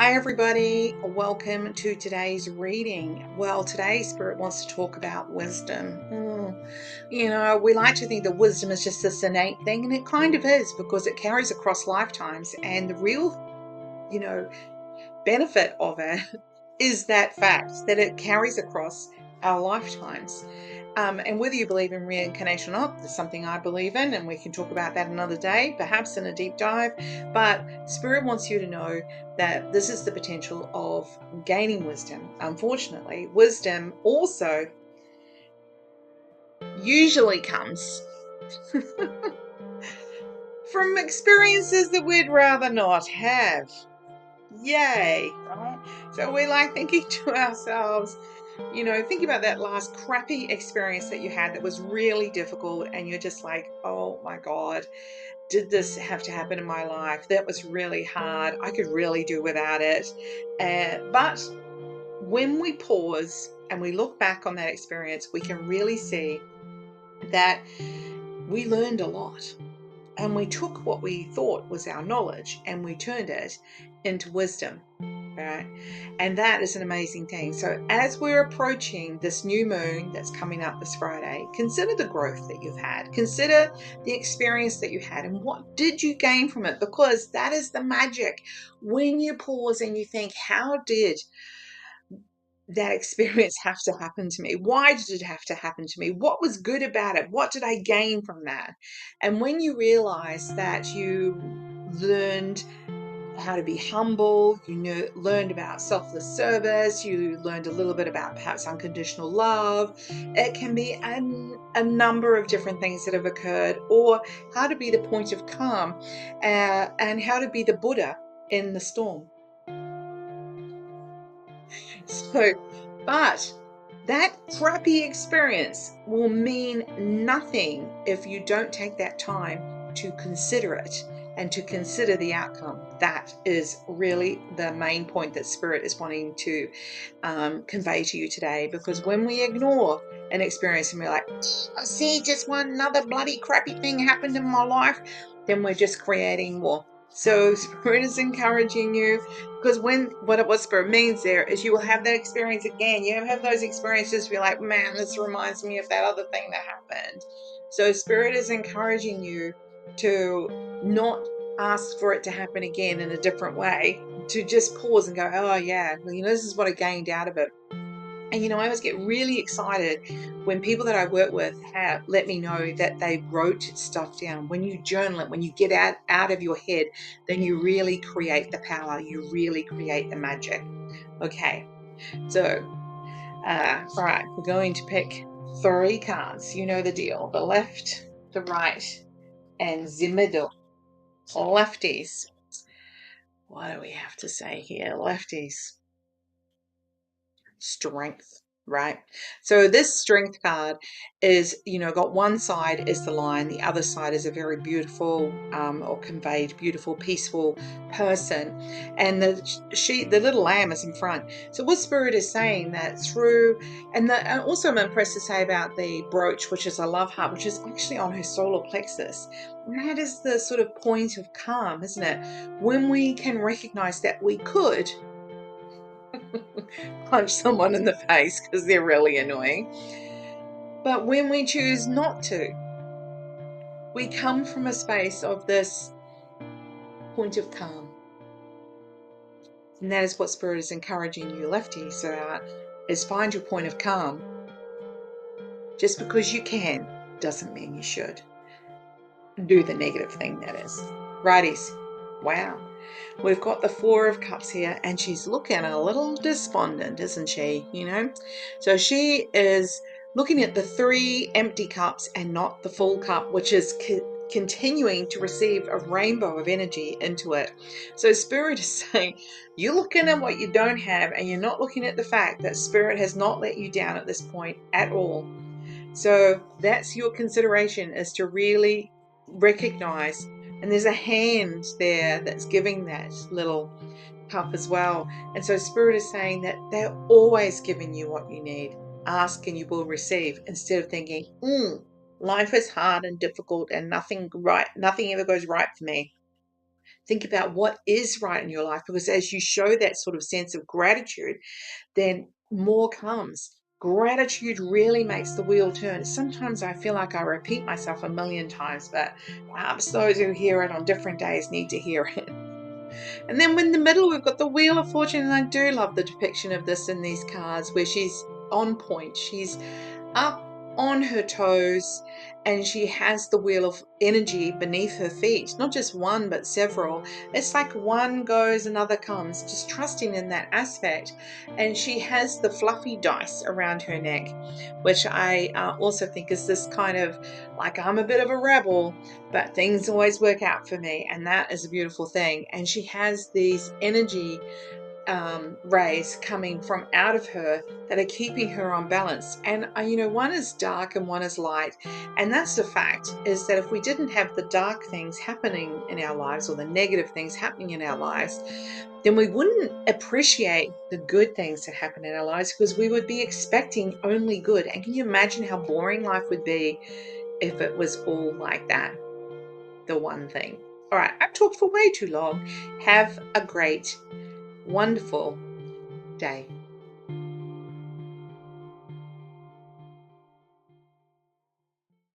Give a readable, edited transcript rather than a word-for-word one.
Hi, everybody. Welcome to today's reading. Well, today Spirit wants to talk about wisdom. We like to think that wisdom is just this innate thing, and it kind of is because it carries across lifetimes. And the real, benefit of it is that fact that it carries across our lifetimes. And whether you believe in reincarnation or not, that's something I believe in, and we can talk about that another day, perhaps in a deep dive. But Spirit wants you to know that this is the potential of gaining wisdom. Unfortunately, wisdom also usually comes from experiences that we'd rather not have. Yay, right? So we like thinking to ourselves, think about that last crappy experience that you had that was really difficult, and you're just like, oh my God, did this have to happen in my life? That was really hard. I could really do without it. But when we pause and we look back on that experience, we can really see that we learned a lot. And we took what we thought was our knowledge and we turned it into wisdom. Right? And that is an amazing thing. So as we're approaching this new moon that's coming up this Friday, consider the growth that you've had. Consider the experience that you had and what did you gain from it? Because that is the magic. When you pause and you think, how did that experience have to happen to me? Why did it have to happen to me? What was good about it? What did I gain from that? And when you realize that you learned how to be humble, learned about selfless service, you learned a little bit about perhaps unconditional love. It can be a number of different things that have occurred, or how to be the point of calm, and how to be the Buddha in the storm. But that crappy experience will mean nothing if you don't take that time to consider it and to consider the outcome. That is really the main point that Spirit is wanting to convey to you today. Because when we ignore an experience and we're like, I see just one another bloody crappy thing happened in my life, then we're just creating more. So Spirit is encouraging you, because what Spirit means there is you will have that experience again. You have those experiences where you're like, man, this reminds me of that other thing that happened. So Spirit is encouraging you to not ask for it to happen again in a different way, to just pause and go, oh yeah, well, this is what I gained out of it. And I always get really excited when people that I work with have let me know that they wrote stuff down. When you journal it, when you get out of your head, then you really create the power. You really create the magic. Okay, so all right, we're going to pick 3 cards. You know the deal: the left, the right, and the middle. Lefties. What do we have to say here? Lefties. Strength, right? So this strength card is, got one side is the lion, the other side is a very beautiful or conveyed beautiful, peaceful person, and the little lamb is in front. So what Spirit is saying that through, and also I'm impressed to say about the brooch, which is a love heart, which is actually on her solar plexus. And that is the sort of point of calm, isn't it? When we can recognize that we could punch someone in the face because they're really annoying. But when we choose not to, we come from a space of this point of calm. And that is what Spirit is encouraging you lefties about, is find your point of calm. Just because you can doesn't mean you should do the negative thing, that is. Righties. Wow. We've got the 4 of Cups here, and she's looking a little despondent, isn't she? So she is looking at the 3 empty cups and not the full cup, which is continuing to receive a rainbow of energy into it. So Spirit is saying, you're looking at what you don't have, and you're not looking at the fact that Spirit has not let you down at this point at all. So that's your consideration, is to really recognize. And there's a hand there that's giving that little cup as well. And so Spirit is saying that they're always giving you what you need. Ask and you will receive, instead of thinking, life is hard and difficult and nothing ever goes right for me. Think about what is right in your life, because as you show that sort of sense of gratitude, then more comes. Gratitude really makes the wheel turn. Sometimes I feel like I repeat myself a million times, but perhaps those who hear it on different days need to hear it. And then in the middle, we've got the Wheel of Fortune. And I do love the depiction of this in these cards where she's on point. She's up on her toes, and she has the wheel of energy beneath her feet, not just one but several. It's like one goes, another comes, just trusting in that aspect. And she has the fluffy dice around her neck, which I also think is this kind of like, I'm a bit of a rebel, but things always work out for me, and that is a beautiful thing. And she has these energy rays coming from out of her that are keeping her on balance. And one is dark and one is light, and that's the fact, is that if we didn't have the dark things happening in our lives, or the negative things happening in our lives, then we wouldn't appreciate the good things that happen in our lives, because we would be expecting only good. And can you imagine how boring life would be if it was all like that, the one thing? All right, I've talked for way too long. Have a great, wonderful day.